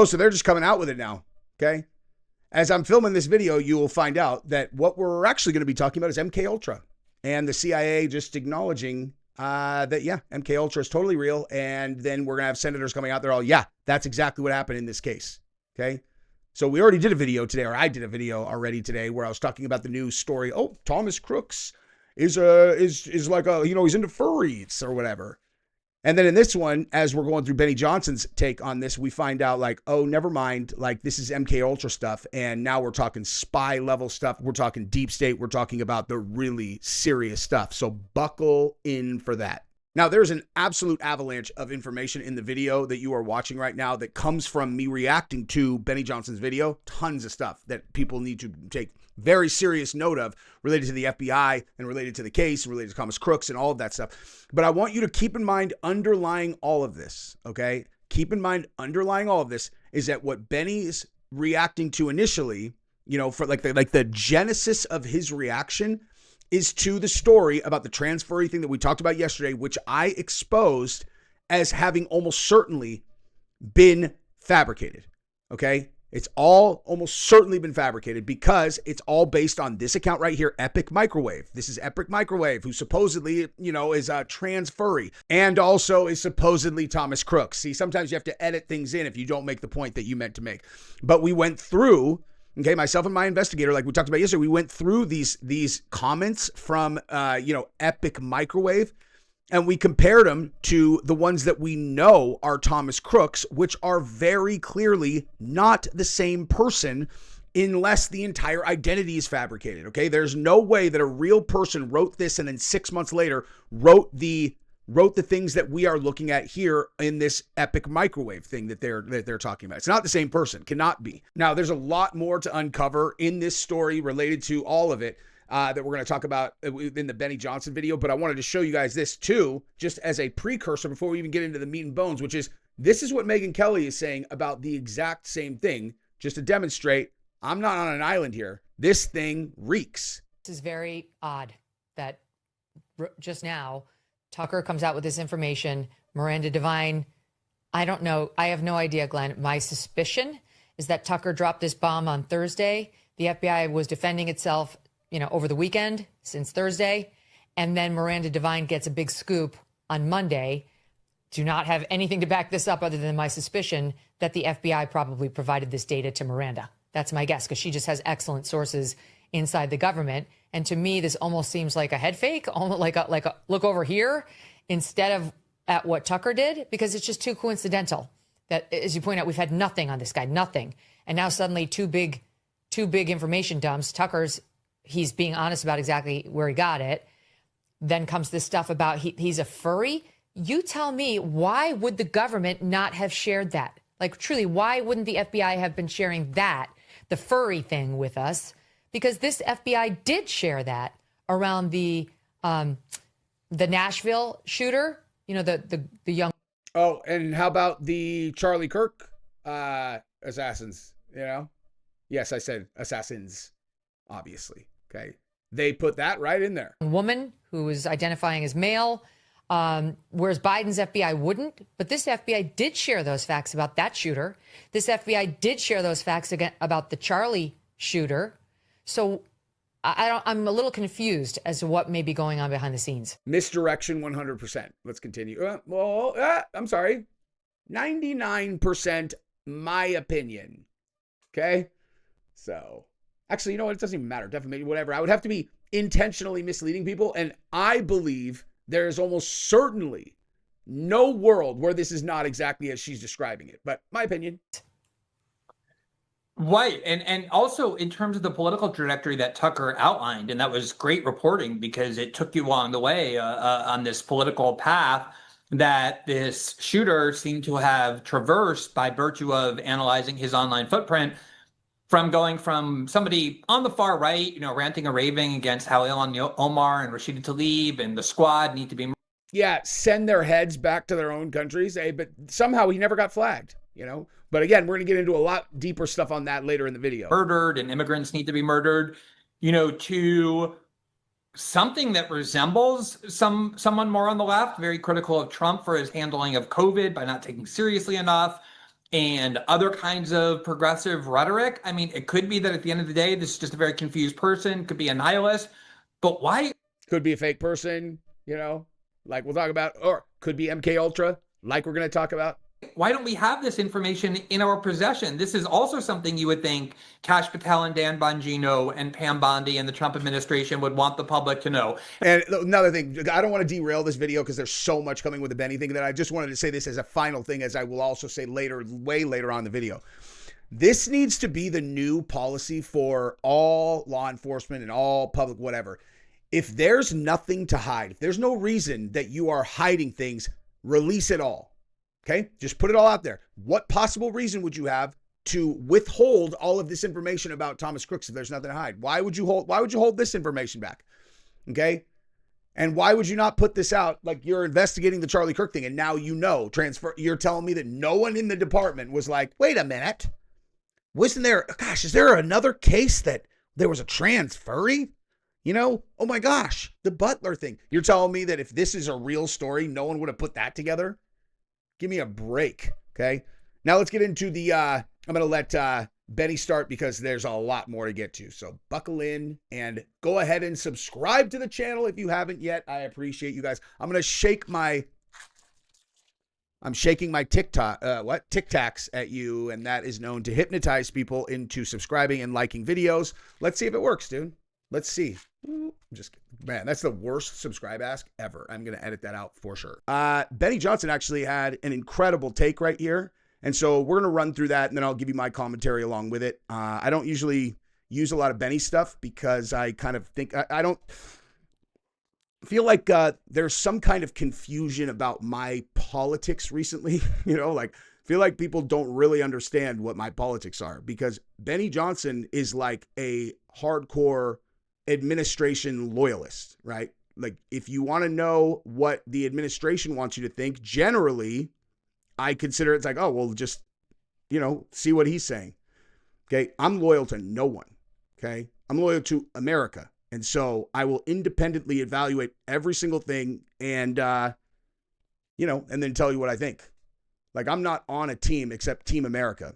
Oh, so they're just coming out with it now. Okay. As I'm filming this video, you will find out that what we're actually going to be talking about is MK Ultra and the CIA just acknowledging that, yeah, MK Ultra is totally real. And then we're going to have senators coming out there all, yeah, that's exactly what happened in this case. Okay. So we already did a video today, or I did a video already today where I was talking about the news story. Oh, Thomas Crooks is like a, he's into furries or whatever. And then in this one, as we're going through Benny Johnson's take on this, we find out like, oh, never mind. Like this is MK Ultra stuff. And now we're talking spy level stuff. We're talking deep state. We're talking about the really serious stuff. So buckle in for that. Now, there's an absolute avalanche of information in the video that you are watching right now that comes from me reacting to Benny Johnson's video. Tons of stuff that people need to take very serious note of related to the FBI and related to the case and related to Thomas Crooks and all of that stuff. But I want you to keep in mind underlying all of this, okay? Keep in mind underlying all of this is that what Benny is reacting to initially, for like the genesis of his reaction is to the story about the trans furry thing that we talked about yesterday, which I exposed as having almost certainly been fabricated, okay? It's all almost certainly been fabricated because it's all based on this account right here, Epic Microwave. This is Epic Microwave, who supposedly, is a trans furry and also is supposedly Thomas Crooks. See, sometimes you have to edit things in if you don't make the point that you meant to make. But we went through, okay, myself and my investigator, like we talked about yesterday, we went through these comments from, Epic Microwave, and we compared them to the ones that we know are Thomas Crooks, which are very clearly not the same person unless the entire identity is fabricated, okay? There's no way that a real person wrote this and then 6 months later wrote the things that we are looking at here in this Epic Microwave thing that they're talking about. It's not the same person, cannot be. Now, there's a lot more to uncover in this story related to all of it that we're going to talk about in the Benny Johnson video, but I wanted to show you guys this too, just as a precursor before we even get into the meat and bones, which is, this is what Megyn Kelly is saying about the exact same thing, just to demonstrate I'm not on an island here. This thing reeks. This is very odd that just now Tucker comes out with this information. Miranda Devine, I don't know. I have no idea, Glenn. My suspicion is that Tucker dropped this bomb on Thursday. The FBI was defending itself, over the weekend since Thursday. And then Miranda Devine gets a big scoop on Monday. Do not have anything to back this up other than my suspicion that the FBI probably provided this data to Miranda. That's my guess, because she just has excellent sources inside the government. And to me, this almost seems like a head fake, almost like a look over here instead of at what Tucker did, because it's just too coincidental that, as you point out, we've had nothing on this guy, nothing. And now suddenly two big information dumps. Tucker's, he's being honest about exactly where he got it. Then comes this stuff about he's a furry. You tell me, why would the government not have shared that? Like, truly, why wouldn't the FBI have been sharing that, the furry thing, with us? Because this FBI did share that around the Nashville shooter, the young. Oh, and how about the Charlie Kirk assassins? Yes, I said assassins, obviously. Okay, they put that right in there. Woman who was identifying as male, whereas Biden's FBI wouldn't. But this FBI did share those facts about that shooter. This FBI did share those facts again about the Charlie shooter. So I'm a little confused as to what may be going on behind the scenes. Misdirection 100%. Let's continue. I'm sorry. 99% my opinion. Okay? So, actually, it doesn't even matter. Definitely, whatever. I would have to be intentionally misleading people. And I believe there is almost certainly no world where this is not exactly as she's describing it. But my opinion. Right. And also in terms of the political trajectory that Tucker outlined, and that was great reporting because it took you along the way on this political path that this shooter seemed to have traversed by virtue of analyzing his online footprint, from going from somebody on the far right, ranting and raving against how Ilhan Omar and Rashida Tlaib and the squad need to be. Yeah, send their heads back to their own countries. But somehow he never got flagged, But again, we're going to get into a lot deeper stuff on that later in the video. Murdered, and immigrants need to be murdered, to something that resembles someone more on the left, very critical of Trump for his handling of COVID by not taking seriously enough, and other kinds of progressive rhetoric. I mean, it could be that at the end of the day, this is just a very confused person, could be a nihilist, but why? Could be a fake person, you know, like we'll talk about, or could be MK Ultra, like we're going to talk about. Why don't we have this information in our possession? This is also something you would think Kash Patel and Dan Bongino and Pam Bondi and the Trump administration would want the public to know. And another thing, I don't want to derail this video because there's so much coming with the Benny thing that I just wanted to say this as a final thing, as I will also say later, way later on in the video. This needs to be the new policy for all law enforcement and all public whatever. If there's nothing to hide, if there's no reason that you are hiding things, release it all. Okay, just put it all out there. What possible reason would you have to withhold all of this information about Thomas Crooks if there's nothing to hide? Why would you hold this information back? Okay, and why would you not put this out? Like, you're investigating the Charlie Kirk thing, and now you know transfer. You're telling me that no one in the department was like, wait a minute, wasn't there? Gosh, is there another case that there was a trans furry? You know, oh my gosh, the Butler thing. You're telling me that if this is a real story, no one would have put that together? Give me a break, okay? Now let's get into the, I'm going to let Benny start because there's a lot more to get to. So buckle in and go ahead and subscribe to the channel if you haven't yet. I appreciate you guys. I'm shaking my Tic Tacs at you, and that is known to hypnotize people into subscribing and liking videos. Let's see if it works, dude. Let's see. Man, that's the worst subscribe ask ever. I'm going to edit that out for sure. Benny Johnson actually had an incredible take right here. And so we're going to run through that, and then I'll give you my commentary along with it. I don't usually use a lot of Benny stuff because I kind of think, I don't feel like there's some kind of confusion about my politics recently. You know, like, feel like people don't really understand what my politics are, because Benny Johnson is like a hardcore administration loyalist, right? Like, if you want to know what the administration wants you to think, generally, I consider it's like, oh, well, just, you know, see what he's saying. Okay. I'm loyal to no one. Okay. I'm loyal to America. And so I will independently evaluate every single thing and, you know, and then tell you what I think. Like, I'm not on a team except Team America,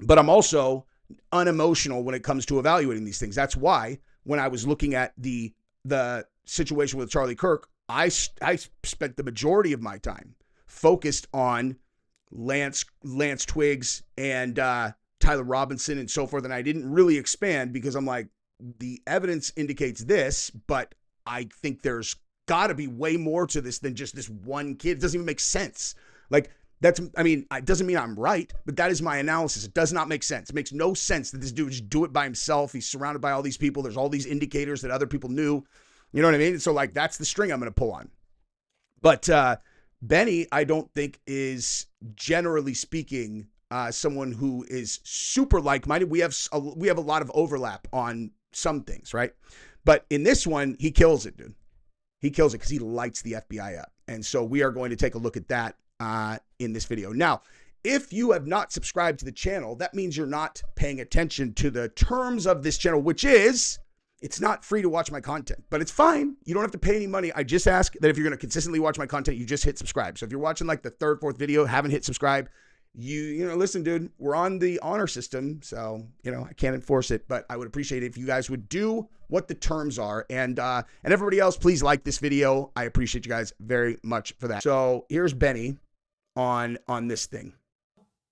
but I'm also unemotional when it comes to evaluating these things. That's why when I was looking at the situation with Charlie Kirk, I spent the majority of my time focused on Lance Twiggs and Tyler Robinson and so forth. And I didn't really expand because I'm like, the evidence indicates this, but I think there's got to be way more to this than just this one kid. It doesn't even make sense. Like, it doesn't mean I'm right, but that is my analysis. It does not make sense. It makes no sense that this dude just do it by himself. He's surrounded by all these people. There's all these indicators that other people knew. You know what I mean? So, like, that's the string I'm going to pull on. But Benny, I don't think, is, generally speaking, someone who is super like-minded. We have a lot of overlap on some things, right? But in this one, he kills it, dude. He kills it because he lights the FBI up. And so we are going to take a look at that in this video. Now, if you have not subscribed to the channel, that means you're not paying attention to the terms of this channel, which is, it's not free to watch my content, but it's fine. You don't have to pay any money. I just ask that if you're going to consistently watch my content, you just hit subscribe. So if you're watching like the third, fourth video, haven't hit subscribe, you know, listen, dude, we're on the honor system. So, you know, I can't enforce it, but I would appreciate it if you guys would do what the terms are. And everybody else, please like this video. I appreciate you guys very much for that. So here's Benny on this thing.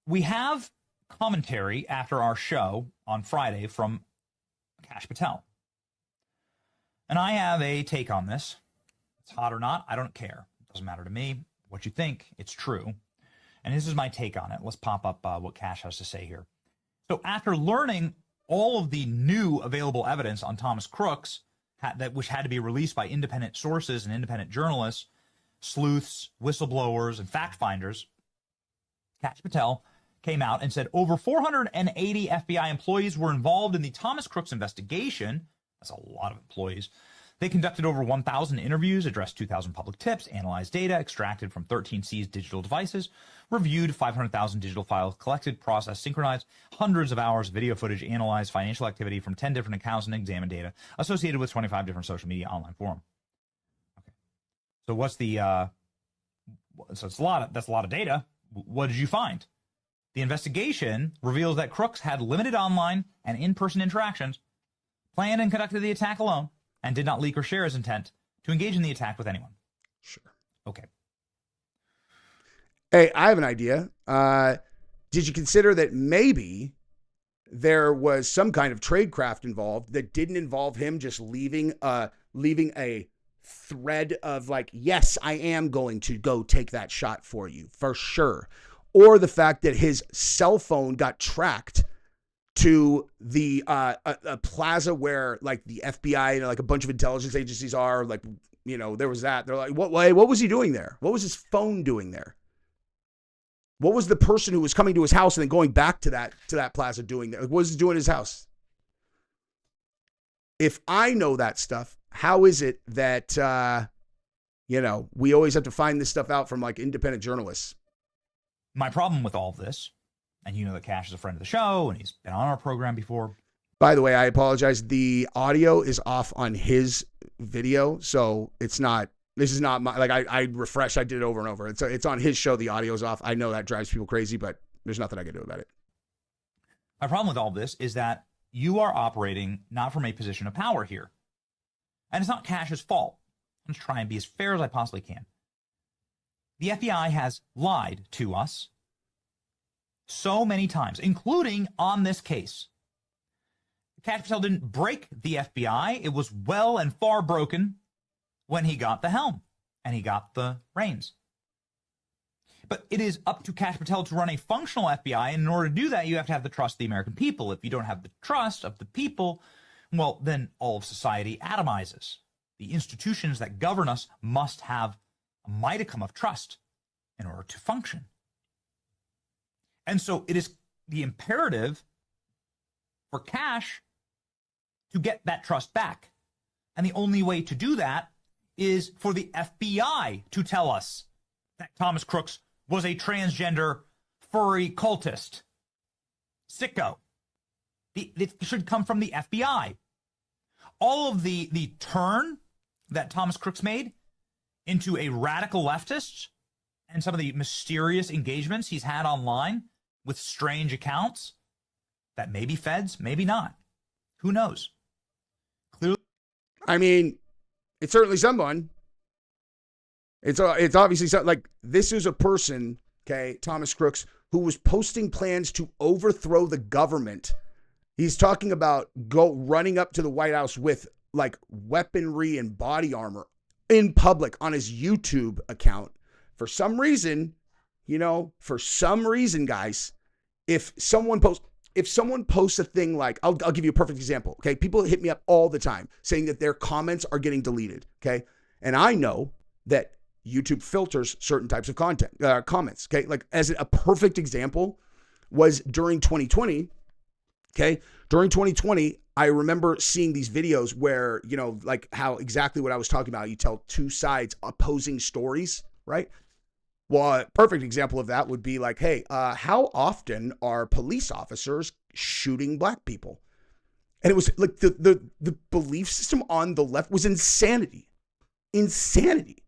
We have commentary after our show on Friday from Kash Patel. And I have a take on this. It's hot or not, I don't care. It doesn't matter to me what you think. It's true. And this is my take on it. Let's pop up what Kash has to say here. So after learning all of the new available evidence on Thomas Crooks, which had to be released by independent sources and independent journalists, sleuths, whistleblowers, and fact finders, Kash Patel came out and said over 480 FBI employees were involved in the Thomas Crooks investigation. That's a lot of employees. They conducted over 1,000 interviews, addressed 2,000 public tips, analyzed data extracted from 13 seized digital devices, reviewed 500,000 digital files, collected, processed, synchronized hundreds of hours of video footage, analyzed financial activity from 10 different accounts, and examined data associated with 25 different social media online forums. Okay. So what's the? So it's that's a lot of data. What did you find? The investigation reveals that Crooks had limited online and in-person interactions, planned and conducted the attack alone, and did not leak or share his intent to engage in the attack with anyone. Sure. Okay. Hey, I have an idea. Did you consider that maybe there was some kind of tradecraft involved that didn't involve him just leaving a thread of like, yes, I am going to go take that shot for you, for sure. Or the fact that his cell phone got tracked to the a plaza where like the FBI and like a bunch of intelligence agencies are, like, you know, there was that. They're like, what was he doing there? What was his phone doing there? What was the person who was coming to his house and then going back to that plaza doing there? What was he doing in his house? If I know that stuff, how is it that, you know, we always have to find this stuff out from like independent journalists? My problem with all of this, and you know that Cash is a friend of the show and he's been on our program before. By the way, I apologize. The audio is off on his video, so it's not. This is not my, like, I refreshed. I did it over and over. It's on his show. The audio's off. I know that drives people crazy, but there's nothing I can do about it. My problem with all this is that you are operating not from a position of power here. And it's not Cash's fault. I'm just trying to be as fair as I possibly can. The FBI has lied to us so many times, including on this case. Cash Patel didn't break the FBI. It was well and far broken when he got the helm and he got the reins. But it is up to Cash Patel to run a functional FBI, and in order to do that, you have to have the trust of the American people. If you don't have the trust of the people, well, then all of society atomizes. The institutions that govern us must have a modicum of trust in order to function. And so it is the imperative for Cash to get that trust back. And the only way to do that is for the FBI to tell us that Thomas Crooks was a transgender furry cultist. Sicko. It should come from the FBI. All of the turn that Thomas Crooks made into a radical leftist and some of the mysterious engagements he's had online with strange accounts that may be feds, maybe not. Who knows? Clearly. I mean, it's certainly someone. It's obviously something. Like, this is a person, okay, Thomas Crooks, who was posting plans to overthrow the government. He's talking about running up to the White House with like weaponry and body armor in public on his YouTube account. For some reason, guys, if someone posts a thing like, I'll give you a perfect example. Okay. People hit me up all the time saying that their comments are getting deleted. Okay. And I know that YouTube filters certain types of comments. Okay. Like, as a perfect example was during 2020. Okay. During 2020, I remember seeing these videos where, you know, like how exactly what I was talking about, you tell two sides opposing stories, right? Well, a perfect example of that would be like, hey, how often are police officers shooting black people? And it was like the belief system on the left was insanity. Insanity.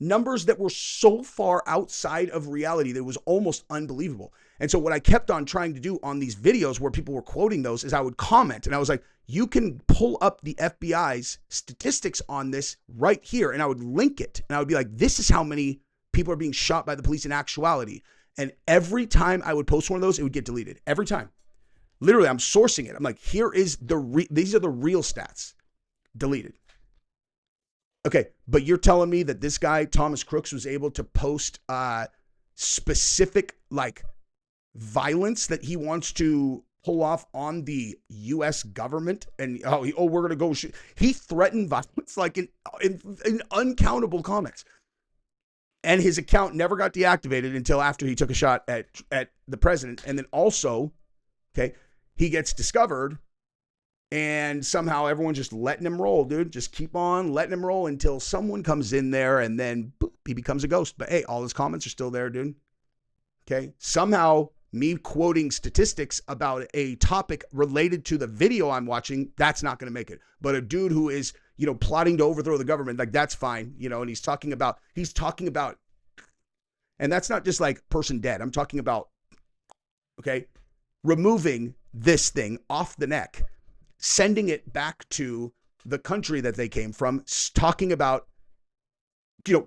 Numbers that were so far outside of reality that it was almost unbelievable. And so what I kept on trying to do on these videos where people were quoting those is I would comment, and I was like, you can pull up the FBI's statistics on this right here. And I would link it. And I would be like, this is how many people are being shot by the police in actuality. And every time I would post one of those, it would get deleted. Every time. Literally, I'm sourcing it. I'm like, here is these are the real stats. Deleted. Okay, but you're telling me that this guy, Thomas Crooks, was able to post specific, like, violence that he wants to pull off on the U.S. government? And, we're going to go shoot. He threatened violence, like, in uncountable comments. And his account never got deactivated until after he took a shot at the president. And then also, okay, he gets discovered. And somehow everyone's just letting him roll, dude. Just keep on letting him roll until someone comes in there and then boop, he becomes a ghost. But hey, all his comments are still there, dude. Okay. Somehow me quoting statistics about a topic related to the video I'm watching, that's not going to make it. But a dude who is, you know, plotting to overthrow the government, like, that's fine, you know, and he's talking about, and that's not just like person dead. I'm talking about okay, removing this thing off the neck, sending it back to the country that they came from, talking about,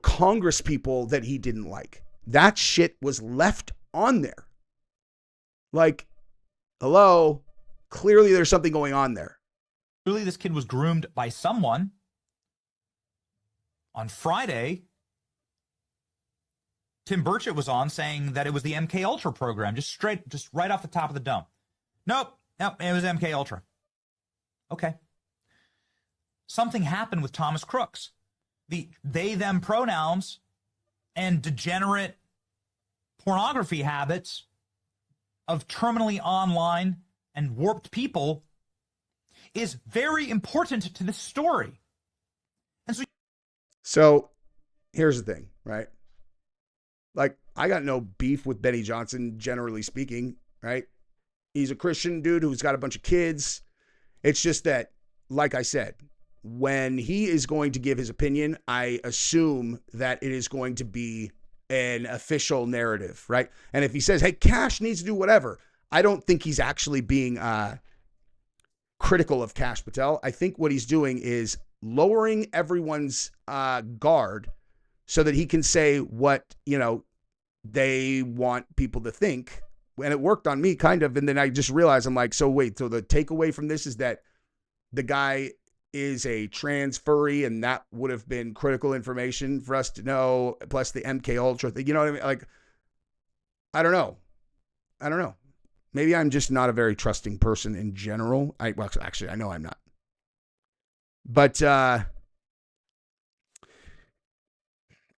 Congress people that he didn't like. That shit was left on there. Like, hello, clearly there's something going on there. Clearly this kid was groomed by someone. On Friday, Tim Burchett was on saying that it was the MK Ultra program, just right off the top of the dome. Nope, it was MK Ultra. Okay. Something happened with Thomas Crooks. The they, them pronouns and degenerate pornography habits of terminally online and warped people is very important to this story. And so here's the thing, right? Like, I got no beef with Benny Johnson, generally speaking, right? He's a Christian dude who's got a bunch of kids. It's just that, like I said, when he is going to give his opinion, I assume that it is going to be an official narrative, right? And if he says, hey, Cash needs to do whatever, I don't think he's actually being critical of Cash Patel. I think what he's doing is lowering everyone's guard so that he can say what, they want people to think. And it worked on me kind of. And then I just realized, I'm like, so wait, so the takeaway from this is that the guy is a trans furry, and that would have been critical information for us to know, plus the MK Ultra thing. You know what I mean? Like, I don't know. Maybe I'm just not a very trusting person in general. Actually, I know I'm not. But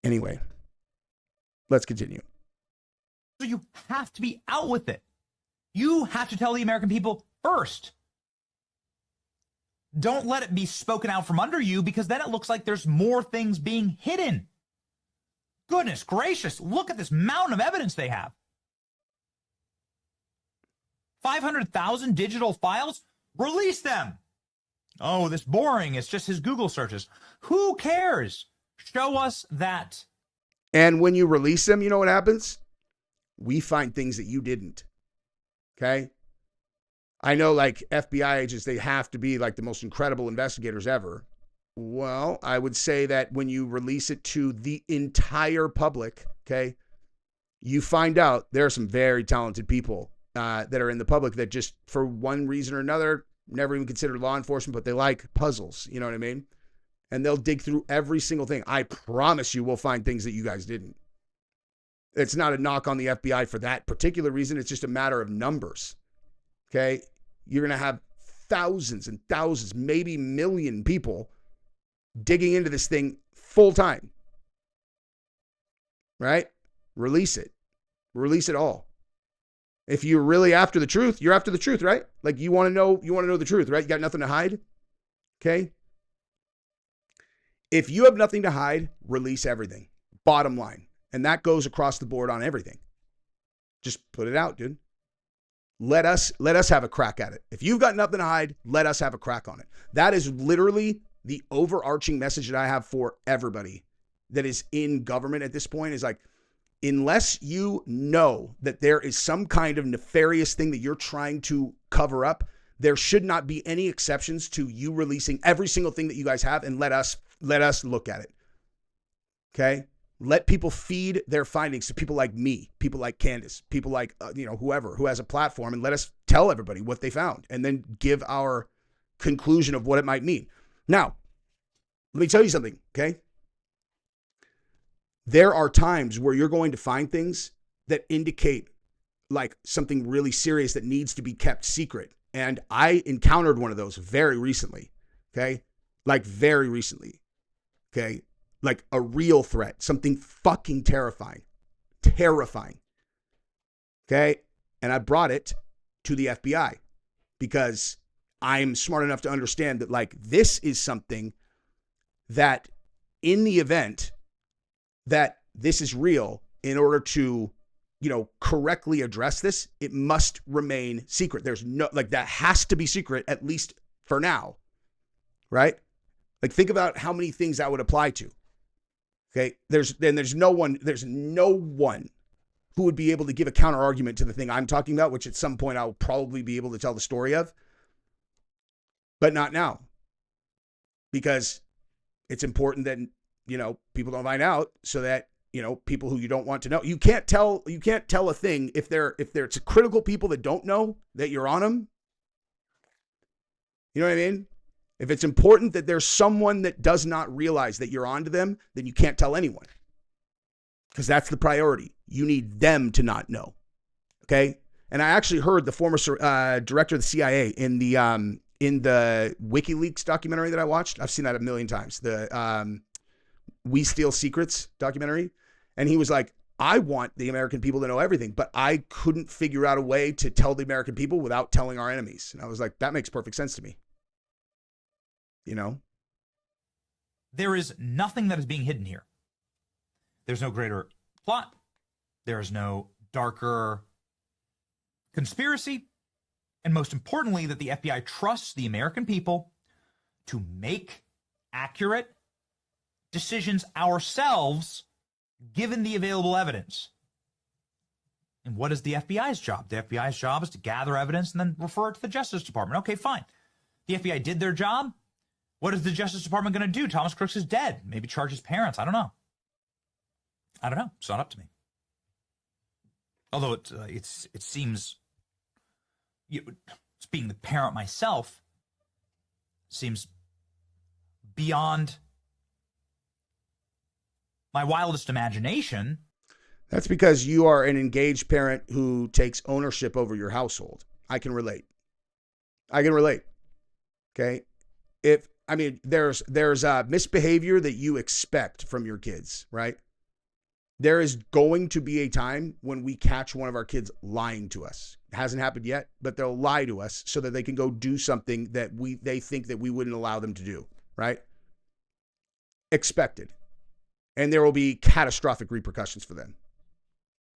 anyway, let's continue. So you have to be out with it. You have to tell the American people first. Don't let it be spoken out from under you, because then it looks like there's more things being hidden. Goodness gracious, look at this mountain of evidence they have. 500,000 digital files? Release them. Oh, this boring. It's just his Google searches. Who cares? Show us that. And when you release them, you know what happens? We find things that you didn't. Okay? I know, like, FBI agents, they have to be like the most incredible investigators ever. Well, I would say that when you release it to the entire public, okay, you find out there are some very talented people that are in the public that just, for one reason or another, never even considered law enforcement, but they like puzzles. You know what I mean? And they'll dig through every single thing. I promise you we'll find things that you guys didn't. It's not a knock on the FBI for that particular reason. It's just a matter of numbers. Okay? You're going to have thousands and thousands, maybe million people digging into this thing full time. Right? Release it. Release it all. If you're really after the truth, you're after the truth, right? Like, you want to know the truth, right? You got nothing to hide. Okay? If you have nothing to hide, release everything. Bottom line. And that goes across the board on everything. Just put it out, dude. Let us have a crack at it. If you've got nothing to hide, let us have a crack on it. That is literally the overarching message that I have for everybody that is in government at this point, is like, unless you know that there is some kind of nefarious thing that you're trying to cover up, there should not be any exceptions to you releasing every single thing that you guys have, and let us look at it. Okay? Let people feed their findings to people like me, people like Candace, people like, whoever who has a platform, and let us tell everybody what they found and then give our conclusion of what it might mean. Now, let me tell you something, okay? There are times where you're going to find things that indicate like something really serious that needs to be kept secret. And I encountered one of those very recently, okay? Like very recently, okay? Like a real threat, something fucking terrifying, okay? And I brought it to the FBI because I'm smart enough to understand that, like, this is something that in the event that this is real, in order to, correctly address this, it must remain secret. There's no, like, that has to be secret, at least for now, right? Like, think about how many things that would apply to. Okay, there's no one who would be able to give a counter argument to the thing I'm talking about, which at some point I'll probably be able to tell the story of, but not now, because it's important that, you know, people don't find out, so that, you know, people who you don't want to know, you can't tell a thing if it's critical people that don't know that you're on them. You know what I mean? If it's important that there's someone that does not realize that you're onto them, then you can't tell anyone, because that's the priority. You need them to not know. Okay. And I actually heard the former director of the CIA in the WikiLeaks documentary that I watched. I've seen that a million times. The We Steal Secrets documentary. And he was like, I want the American people to know everything, but I couldn't figure out a way to tell the American people without telling our enemies. And I was like, that makes perfect sense to me. You know? There is nothing that is being hidden here. There's no greater plot. There is no darker conspiracy. And most importantly, that the FBI trusts the American people to make accurate decisions ourselves, given the available evidence. And what is the FBI's job? The FBI's job is to gather evidence and then refer it to the Justice Department. Okay, fine. The FBI did their job. What is the Justice Department going to do? Thomas Crooks is dead. Maybe charge his parents. I don't know. It's not up to me. Although it seems, being the parent myself, seems beyond my wildest imagination. That's because you are an engaged parent who takes ownership over your household. I can relate. Okay. There's misbehavior that you expect from your kids, right? There is going to be a time when we catch one of our kids lying to us. It hasn't happened yet, but they'll lie to us so that they can go do something that they think that we wouldn't allow them to do, right? Expected. And there will be catastrophic repercussions for them,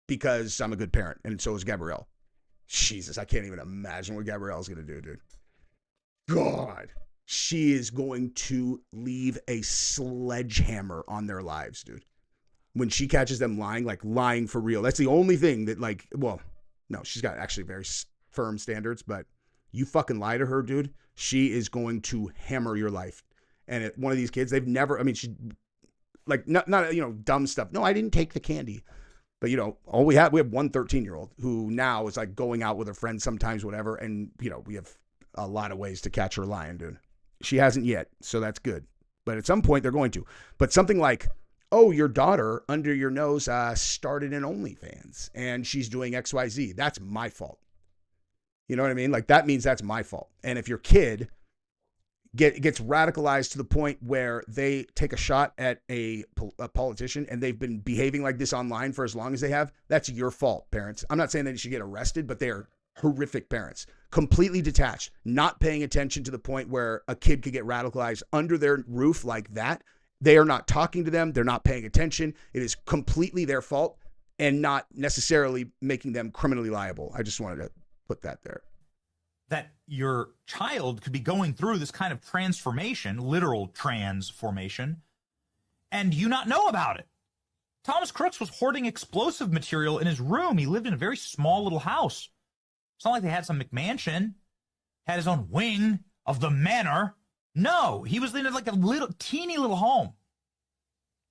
because I'm a good parent, and so is Gabrielle. Jesus, I can't even imagine what Gabrielle's going to do, dude. God, she is going to leave a sledgehammer on their lives, dude. When she catches them lying for real. That's the only thing that, no, she's got actually very firm standards, but you fucking lie to her, dude, she is going to hammer your life. And one of these kids, they've never, she, not dumb stuff. No, I didn't take the candy. But, we have one 13-year-old who now is going out with her friends sometimes, whatever. And, we have a lot of ways to catch her lying, dude. She hasn't yet, so that's good. But at some point, they're going to. But something like, oh, your daughter under your nose started an OnlyFans and she's doing XYZ. That's my fault. You know what I mean? That means that's my fault. And if your kid gets radicalized to the point where they take a shot at a politician and they've been behaving like this online for as long as they have, that's your fault, parents. I'm not saying that you should get arrested, but they're horrific parents. Completely detached, not paying attention to the point where a kid could get radicalized under their roof like that. They are not talking to them. They're not paying attention. It is completely their fault and not necessarily making them criminally liable. I just wanted to put that there. That your child could be going through this kind of transformation, literal transformation, and you not know about it. Thomas Crooks was hoarding explosive material in his room. He lived in a very small little house. It's not like they had some McMansion, had his own wing of the manor. No, he was in a teeny little home,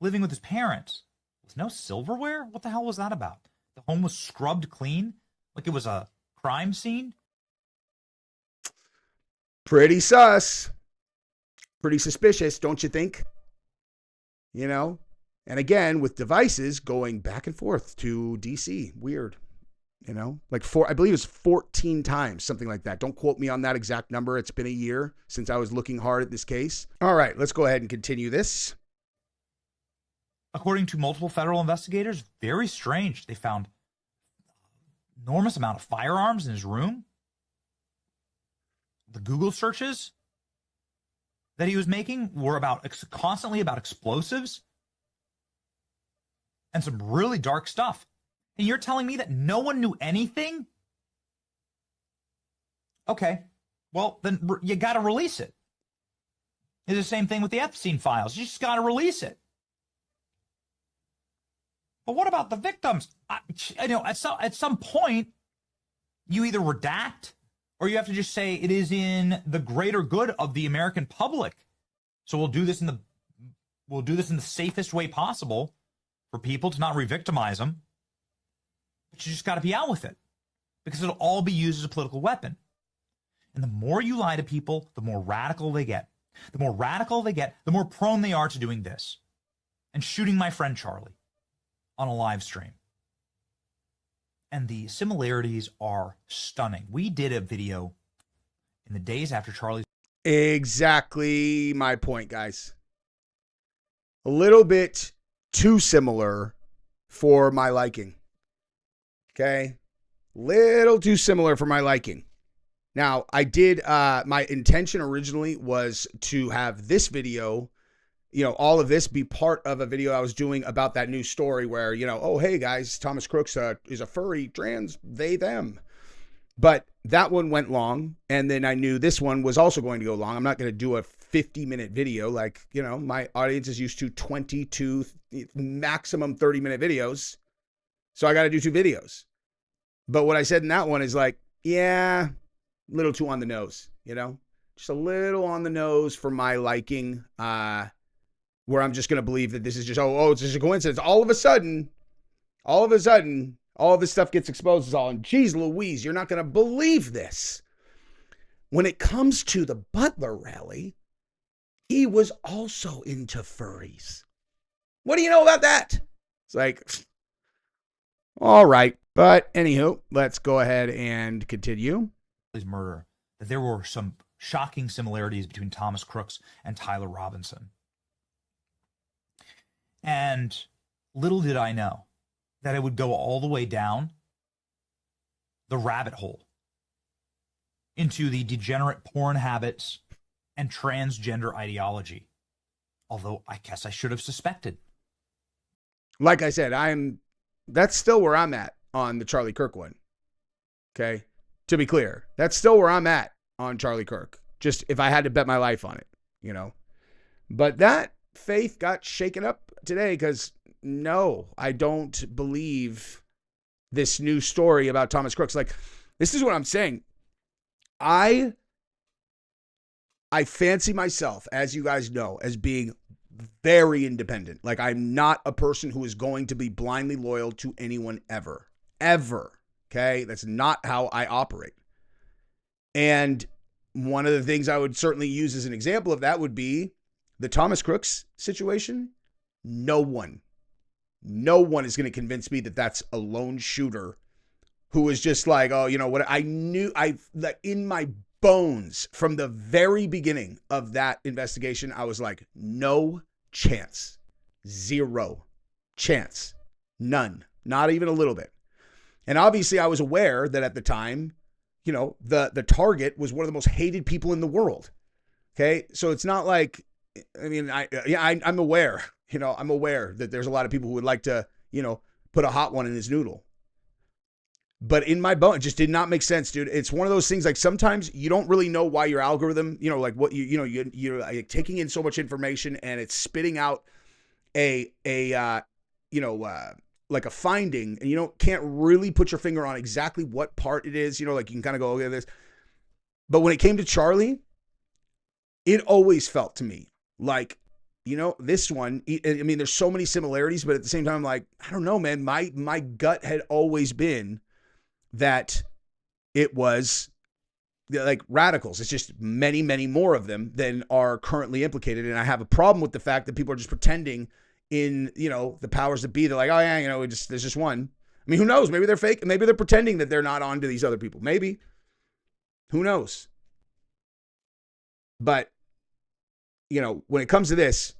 living with his parents. With no silverware? What the hell was that about? The home was scrubbed clean, like it was a crime scene? Pretty sus. Pretty suspicious, don't you think? And again, with devices going back and forth to DC. Weird. I believe it's 14 times, something like that. Don't quote me on that exact number. It's been a year since I was looking hard at this case. All right, let's go ahead and continue this. According to multiple federal investigators, very strange. They found enormous amount of firearms in his room. The Google searches that he was making were constantly about explosives and some really dark stuff. And you're telling me that no one knew anything? Okay, well, then you got to release it. It's the same thing with the Epstein files. You just got to release it. But what about the victims? At some point, you either redact or you have to just say it is in the greater good of the American public. So we'll do this in the safest way possible for people to not re-victimize them. But you just got to be out with it because it'll all be used as a political weapon. And the more you lie to people, the more radical they get. The more radical they get, the more prone they are to doing this and shooting my friend Charlie on a live stream. And the similarities are stunning. We did a video in the days after Charlie's. Exactly my point, guys. A little bit too similar for my liking. Okay? Little too similar for my liking. Now, I did, my intention originally was to have this video, all of this be part of a video I was doing about that new story where, oh, hey guys, Thomas Crooks is a furry, trans, they, them. But that one went long, and then I knew this one was also going to go long. I'm not going to do a 50-minute video like, my audience is used to 22, maximum 30-minute videos. So I got to do 2 videos. But what I said in that one is like, yeah, a little too on the nose, just a little on the nose for my liking, where I'm just going to believe that this is just, it's just a coincidence. All of a sudden, all of this stuff gets exposed. It's all, and geez Louise, you're not going to believe this. When it comes to the Butler rally, he was also into furries. What do you know about that? It's like, all right. But anywho, let's go ahead and continue. Murder, that there were some shocking similarities between Thomas Crooks and Tyler Robinson. And little did I know that it would go all the way down the rabbit hole into the degenerate porn habits and transgender ideology. Although I guess I should have suspected. Like I said, that's still where I'm at on the Charlie Kirk one. Okay? To be clear, that's still where I'm at on Charlie Kirk. Just if I had to bet my life on it, But that faith got shaken up today because, no, I don't believe this new story about Thomas Crooks. Like, this is what I'm saying. I fancy myself, as you guys know, as being very independent. Like, I'm not a person who is going to be blindly loyal to anyone ever. Ever. Okay, that's not how I operate. And one of the things I would certainly use as an example of that would be the Thomas Crooks situation. No one is going to convince me that that's a lone shooter who is just like, oh, what? I knew in my bones from the very beginning of that investigation, I was like, no chance, 0 chance, none, not even a little bit. And obviously I was aware that at the time, the target was one of the most hated people in the world. Okay. So it's not like, I'm aware, I'm aware that there's a lot of people who would like to, put a hot one in his noodle. But in my bone, it just did not make sense, dude. It's one of those things, like sometimes you don't really know why your algorithm, like what you're like taking in so much information and it's spitting out like a finding, and can't really put your finger on exactly what part it is, like you can kind of go, okay, this. But when it came to Charlie, it always felt to me like, this one, there's so many similarities, but at the same time, like, I don't know, man, my gut had always been that it was like radicals. It's just many, many more of them than are currently implicated. And I have a problem with the fact that people are just pretending in, the powers that be. They're like, oh yeah, there's just one. I mean, who knows? Maybe they're fake. Maybe they're pretending that they're not on to these other people. Maybe. Who knows? But, when it comes to this,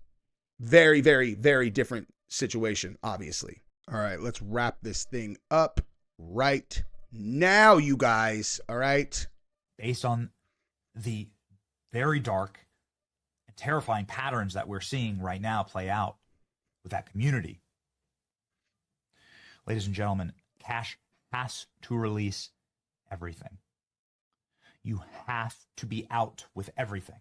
very, very, very different situation, obviously. All right, let's wrap this thing up right now, you guys. All right. Based on the very dark and terrifying patterns that we're seeing right now play out with that community. Ladies and gentlemen, Cash has to release everything. You have to be out with everything.